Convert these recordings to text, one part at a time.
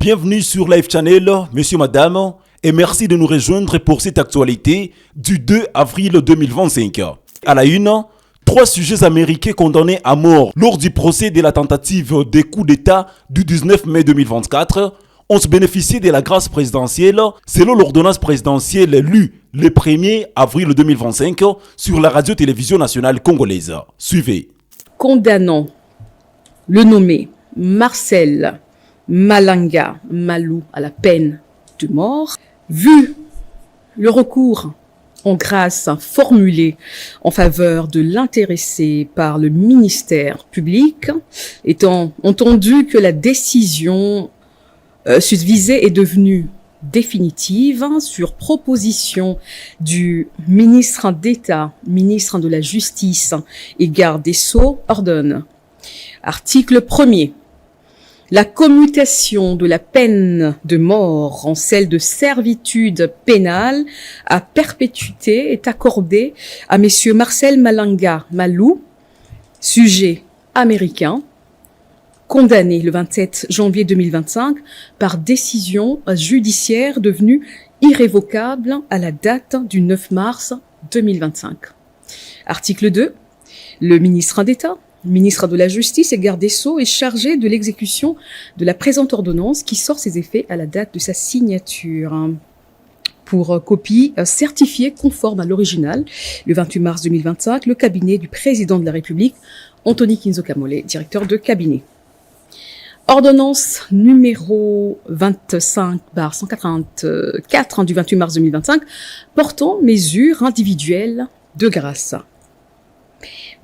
Bienvenue sur Live Channel, messieurs, madame, et merci de nous rejoindre pour cette actualité du 2 avril 2025. À la une, 3 sujets américains condamnés à mort lors du procès de la tentative de coup d'État du 19 mai 2024 ont bénéficié de la grâce présidentielle selon l'ordonnance présidentielle lue le 1er avril 2025 sur la radio-télévision nationale congolaise. Suivez. Condamnant le nommé Marcel Malanga Malou à la peine de mort, vu le recours en grâce formulé en faveur de l'intéressé par le ministère public, étant entendu que la décision susvisée est devenue définitive sur proposition du ministre d'État, ministre de la Justice et garde des Sceaux, ordonne. Article 1er. La commutation de la peine de mort en celle de servitude pénale à perpétuité est accordée à messieurs Marcel Malanga Malou, sujet américain, condamné le 27 janvier 2025 par décision judiciaire devenue irrévocable à la date du 9 mars 2025. Article 2. Le ministre d'État, ministre de la Justice et garde des Sceaux est chargé de l'exécution de la présente ordonnance qui sort ses effets à la date de sa signature. Pour copie certifiée conforme à l'original, le 28 mars 2025, le cabinet du président de la République, Anthony Kinzo Kamole, directeur de cabinet. Ordonnance numéro 25/184 du 28 mars 2025 portant mesures individuelles de grâce.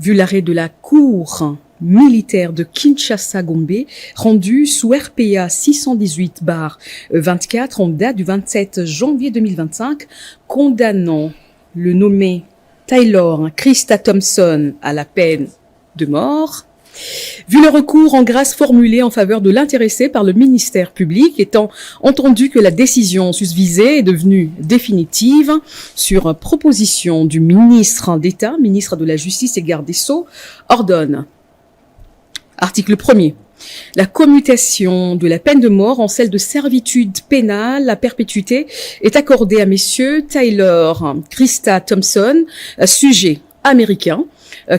Vu l'arrêt de la Cour militaire de Kinshasa-Gombe, rendu sous RPA 618/24 en date du 27 janvier 2025, condamnant le nommé Taylor Christa Thompson à la peine de mort, vu le recours en grâce formulé en faveur de l'intéressé par le ministère public, étant entendu que la décision susvisée est devenue définitive sur proposition du ministre d'État, ministre de la Justice et garde des Sceaux, ordonne. Article 1er. La commutation de la peine de mort en celle de servitude pénale à perpétuité est accordée à messieurs Taylor Christa Thompson, sujet américain,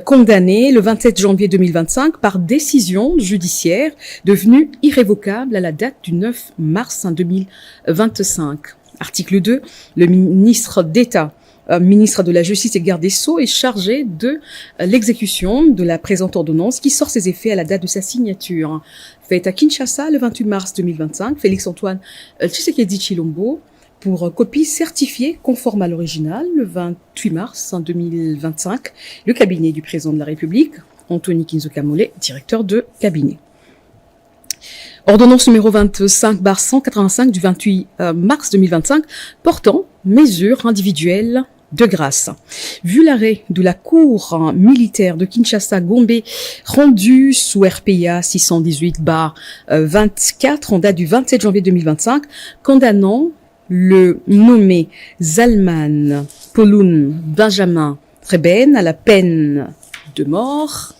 condamné le 27 janvier 2025 par décision judiciaire devenue irrévocable à la date du 9 mars 2025. Article 2. Le ministre d'État, ministre de la Justice et garde des Sceaux est chargé de l'exécution de la présente ordonnance qui sort ses effets à la date de sa signature. Faite à Kinshasa le 28 mars 2025, Félix-Antoine Tshisekedi Tshilombo, pour copie certifiée conforme à l'original, le 28 mars 2025, le cabinet du président de la République, Anthony Kinzo Kamole, directeur de cabinet. Ordonnance numéro 25/185 du 28 mars 2025 portant mesures individuelles de grâce. Vu l'arrêt de la Cour militaire de Kinshasa-Gombe rendu sous RPA 618/24 en date du 27 janvier 2025, condamnant le nommé Zalman Poloun Benjamin Reben à la peine de mort,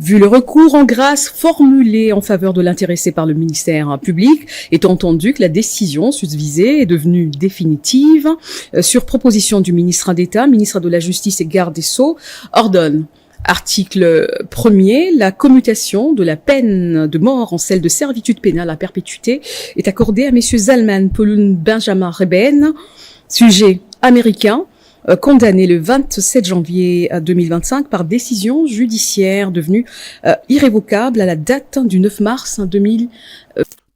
vu le recours en grâce formulé en faveur de l'intéressé par le ministère public, étant entendu que la décision susvisée est devenue définitive, sur proposition du ministre d'État, ministre de la Justice et garde des Sceaux, ordonne. Article 1er, la commutation de la peine de mort en celle de servitude pénale à perpétuité est accordée à messieurs Zalman Poloun Benjamin Reben, sujet américain, condamné le 27 janvier 2025 par décision judiciaire devenue irrévocable à la date du 9 mars 2000.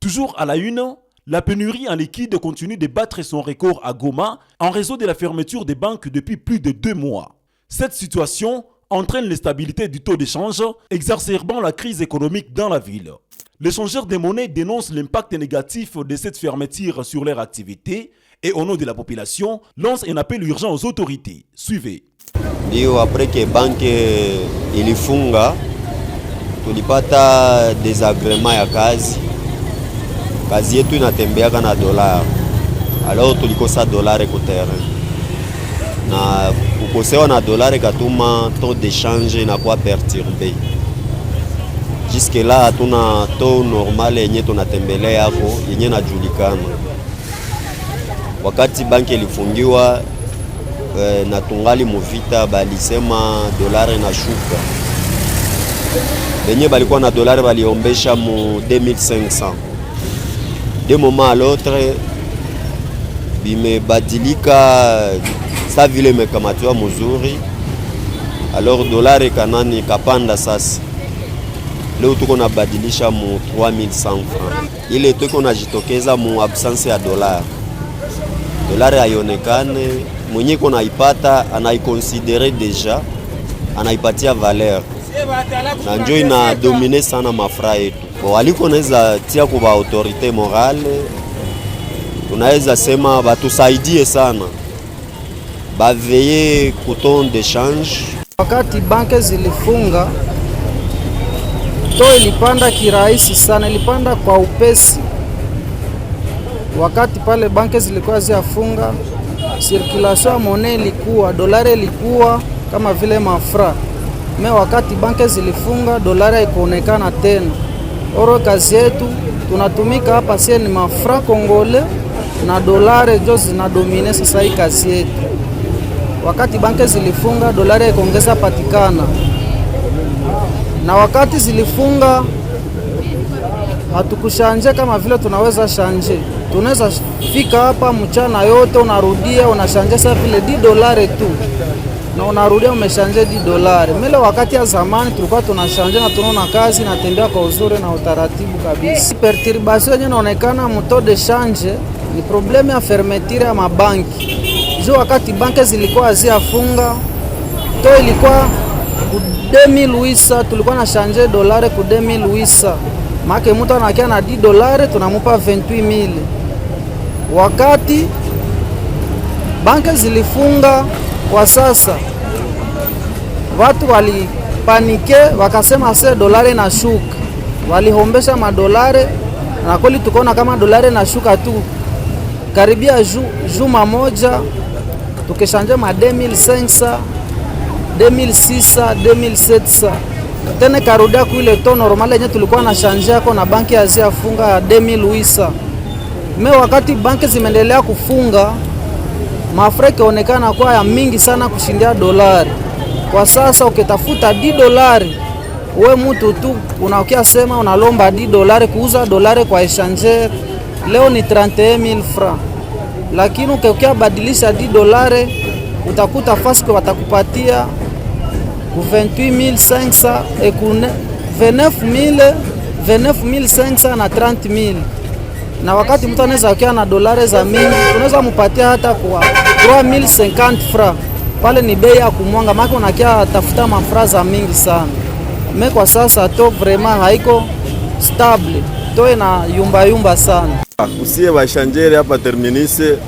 Toujours à la une, la pénurie en liquide continue de battre son record à Goma en raison de la fermeture des banques depuis plus de 2 mois. Cette situation entraîne l'instabilité du taux d'échange, exacerbant la crise économique dans la ville. Les changeurs de monnaie dénoncent l'impact négatif de cette fermeture sur leur activité et au nom de la population, lancent un appel urgent aux autorités. Suivez. Ndio après que banque ilifunga tulipata desagrément ya kazi yetu inatembeaka na dollar, alors tulikosa dollar ku terrain na kukosewa na dollar katuma taux d'échange inakuwa perturbé. jusque là hatuna taux normal yenye tunatembelea yako yenye najulikana. Wakati banki ilifungiwa na tungali muvita, balisema dolari na shuka. Benye balikuwa na dolari baliombesha mu 2500. De moment à l'autre bimebadilika sa vile mekamatiwa mzuri. Alors dolari kanani kapanda sasa. Leo tuko na badilisha mu 3100 francs. Ile tuko najitokeza mu absence ya dolari. Dolari haionekane, mwenye ko naipata anaikonsidere deja, anaipatia valeur. Na njo ina domine sana mafra yetu. Waliko naweza tia kwa autorite morale, tunaweza sema batusaidie sana, baveye kuton de change. Wakati banke zilifunga, to ilipanda kirahisi sana, ilipanda kwa upesi. Wakati pale banke zilikuwa ziafunga, circulation ya monnaie ilikuwa, dolari ilikuwa kama vile mafra. Me wakati banke zilifunga, dolari haikuonekana tena. Oro kazi yetu tunatumika hapa sie ni mafra kongole na dolari jo zinadomine sasa hii kazi yetu. Wakati banke zilifunga, dolari ikaongeza patikana. Na wakati zilifunga, hatukushanje kama vile tunaweza shanje. Tunaweza fika hapa mchana yote unarudia unashanje sasa vile $10 tu. Na unarudia umeshanje $10. Mele wakati ya zamani tulikuwa tunashanje na tunaona kazi inatembea kwa uzuri na utaratibu kabisa. Perturbation yenyewe inaonekana mto de change ni problemu ya fermeture ya mabanki. Jo wakati banki zilikuwa haziafunga, to ilikuwa ku 2800 tulikuwa na shanje dolari ku 2800. Make mtu anakia na $10 tunamupa 28000. Wakati banki zilifunga kwa sasa, watu walipanike wakasema se dolari na shuka. Walihombesha madolari na kweli tukaona kama dolari na shuka tu. Karibia juma moja tukishanje ma 2500, 2600, 2700. Tena karudia kuile to normal yenye tulikuwa na shanje yako na banki haziafunga ya 2800. Me wakati banki zimeendelea kufunga, mafra ikaonekana kwa ya mingi sana kushindia dolari. Kwa sasa ukitafuta $10, we mtu tu unaokia sema unalomba $10 kuuza dolari kwa échangeur, leo ni 31000 francs. Lakini ukikia badilisha $10 utakuta fasi kwa watakupatia 28500 et 29500 na 30000. Na wakati mtu anaweza ukia na dolari za mingi, unaweza mupatia hata kwa 3050 francs. Pale ni bei ya kumwanga, maki unakia tafuta mafra za mingi sana. Me kwa sasa to vraiment haiko stable, to ina yumba sana. Usiye bashanjere hapa terminise,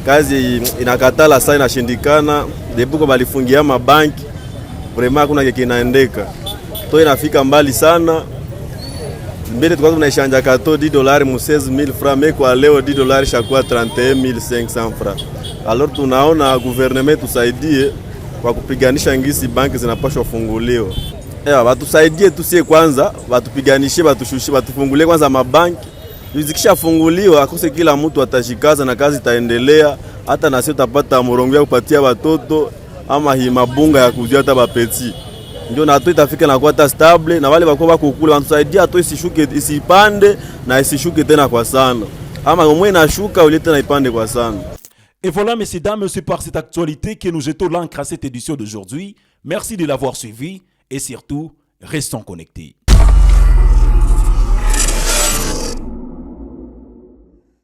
kazi inakatala sana, inashindikana. Debuko balifungia mabanki, vraiment hakuna kinaendeka. To inafika mbali sana. Mbele tukao tunaishanja kato $10 mu 16000 francs, mais kwa leo $10 shakuwa 31500 francs. Alors tunaona gouvernement tusaidie kwa kupiganisha ngisi banki zinapashwa funguliwa. Watusaidie tusie kwanza, watupiganishe, watushushie, watufungulie kwanza mabanki. Zikisha funguliwa akose kila mtu atashikaza na kazi itaendelea, hata na sio utapata morongo ya kupatia watoto ama hii mabunga ya kuzia hata bapeti. Ndio na tu itafika na kuwa stable, na wale wako kukula watusaidia tu isishuke, isipande na isishuke tena kwa sana. Ama umwe inashuka ulete na ipande kwa sana. Et voilà, messieurs, dames, c'est par cette actualité que nous jetons l'encre à cette édition d'aujourd'hui. Merci de l'avoir suivi et surtout, restons connectés.